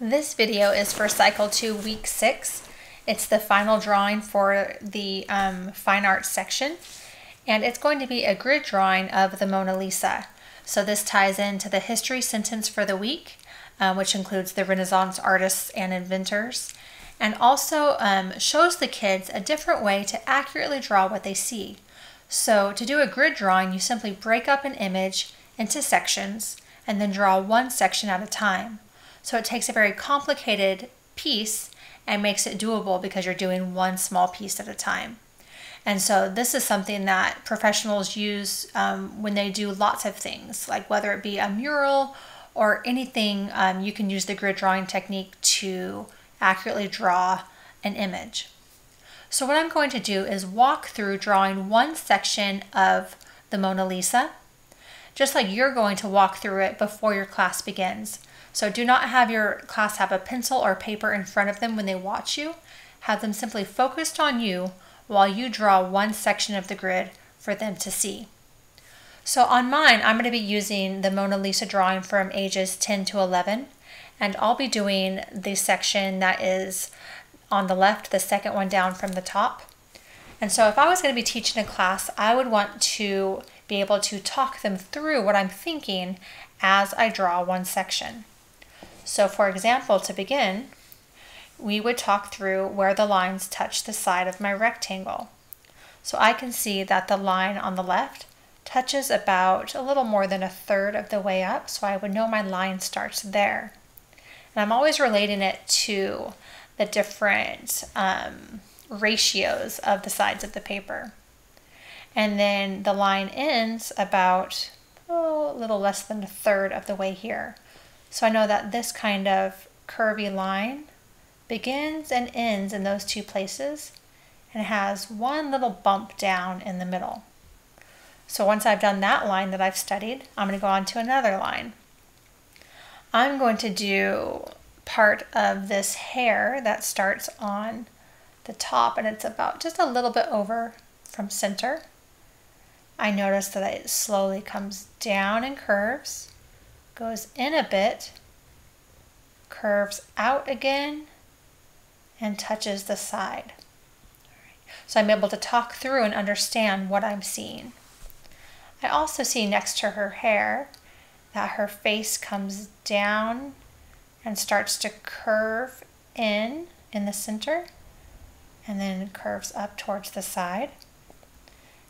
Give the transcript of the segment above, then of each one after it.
This video is for Cycle 2, Week 6. It's the final drawing for the Fine Arts section, and it's going to be a grid drawing of the Mona Lisa. So this ties into the history sentence for the week, which includes the Renaissance artists and inventors, and also shows the kids a different way to accurately draw what they see. So to do a grid drawing, you simply break up an image into sections and then draw one section at a time. So it takes a very complicated piece and makes it doable because you're doing one small piece at a time. And so this is something that professionals use when they do lots of things, like whether it be a mural or anything, you can use the grid drawing technique to accurately draw an image. So what I'm going to do is walk through drawing one section of the Mona Lisa, just like you're going to walk through it before your class begins. So do not have your class have a pencil or paper in front of them when they watch you. Have them simply focused on you while you draw one section of the grid for them to see. So on mine, I'm going to be using the Mona Lisa drawing from ages 10 to 11, and I'll be doing the section that is on the left, the second one down from the top. And so if I was going to be teaching a class, I would want to be able to talk them through what I'm thinking as I draw one section. So for example, to begin, we would talk through where the lines touch the side of my rectangle. So I can see that the line on the left touches about a little more than a third of the way up, so I would know my line starts there. And I'm always relating it to the different ratios of the sides of the paper. And then the line ends about a little less than a third of the way here. So I know that this kind of curvy line begins and ends in those two places and has one little bump down in the middle. So once I've done that line that I've studied, I'm going to go on to another line. I'm going to do part of this hair that starts on the top, and it's about just a little bit over from center. I notice that it slowly comes down and curves, goes in a bit, curves out again, and touches the side. So I'm able to talk through and understand what I'm seeing. I also see next to her hair that her face comes down and starts to curve in the center, and then curves up towards the side.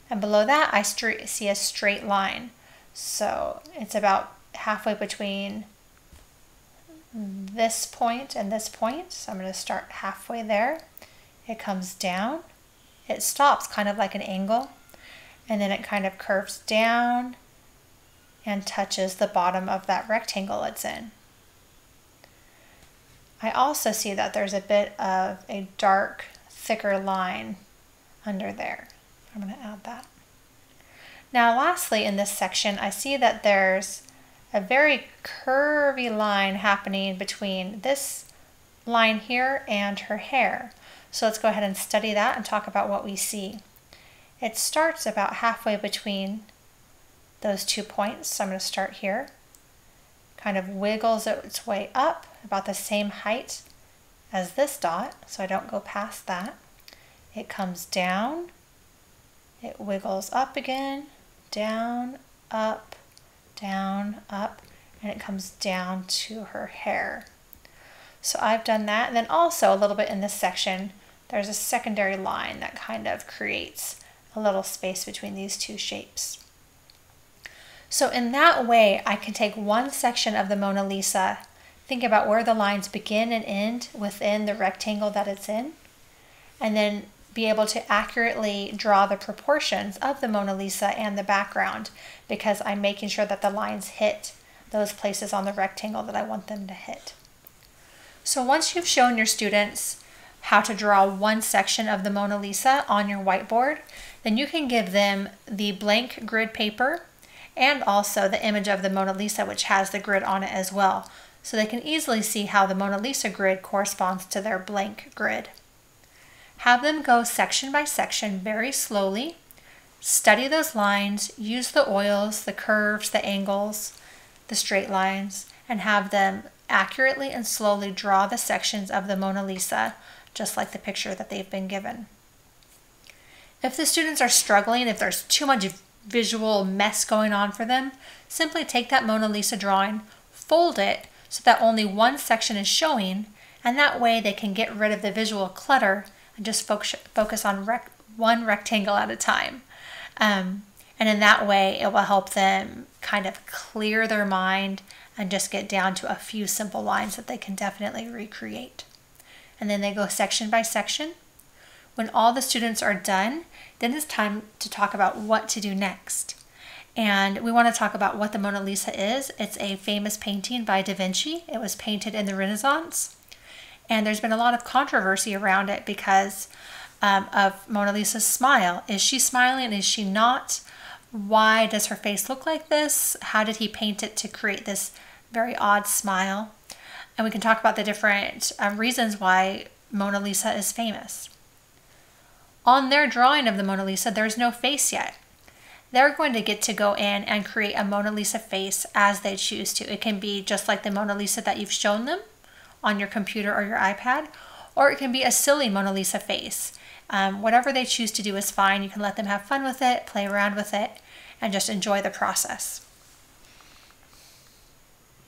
And below that, I see a straight line. So it's about halfway between this point and this point. So I'm going to start halfway there. It comes down. It stops kind of like an angle. And then it kind of curves down and touches the bottom of that rectangle it's in. I also see that there's a bit of a dark, thicker line under there. I'm going to add that. Now lastly, in this section, I see that there's a very curvy line happening between this line here and her hair. So let's go ahead and study that and talk about what we see. It starts about halfway between those 2 points. So I'm going to start here. Kind of wiggles its way up about the same height as this dot, so I don't go past that. It comes down, it wiggles up again, down, up, and it comes down to her hair. So I've done that. And then also a little bit in this section, there's a secondary line that kind of creates a little space between these two shapes. So in that way, I can take one section of the Mona Lisa, think about where the lines begin and end within the rectangle that it's in, and then be able to accurately draw the proportions of the Mona Lisa and the background, because I'm making sure that the lines hit those places on the rectangle that I want them to hit. So once you've shown your students how to draw one section of the Mona Lisa on your whiteboard, then you can give them the blank grid paper and also the image of the Mona Lisa, which has the grid on it as well, so they can easily see how the Mona Lisa grid corresponds to their blank grid. Have them go section by section very slowly, study those lines, use the oils, the curves, the angles, the straight lines, and have them accurately and slowly draw the sections of the Mona Lisa, just like the picture that they've been given. If the students are struggling, if there's too much visual mess going on for them, simply take that Mona Lisa drawing, fold it so that only one section is showing, and that way they can get rid of the visual clutter and just focus on one rectangle at a time. And in that way, it will help them kind of clear their mind and just get down to a few simple lines that they can definitely recreate. And then they go section by section. When all the students are done, then it's time to talk about what to do next. And we want to talk about what the Mona Lisa is. It's a famous painting by Da Vinci. It was painted in the Renaissance. And there's been a lot of controversy around it because of Mona Lisa's smile. Is she smiling? Is she not? Why does her face look like this? How did he paint it to create this very odd smile? And we can talk about the different reasons why Mona Lisa is famous. On their drawing of the Mona Lisa, there's no face yet. They're going to get to go in and create a Mona Lisa face as they choose to. It can be just like the Mona Lisa that you've shown them on your computer or your iPad, or it can be a silly Mona Lisa face. Whatever they choose to do is fine. You can let them have fun with it, play around with it, and just enjoy the process.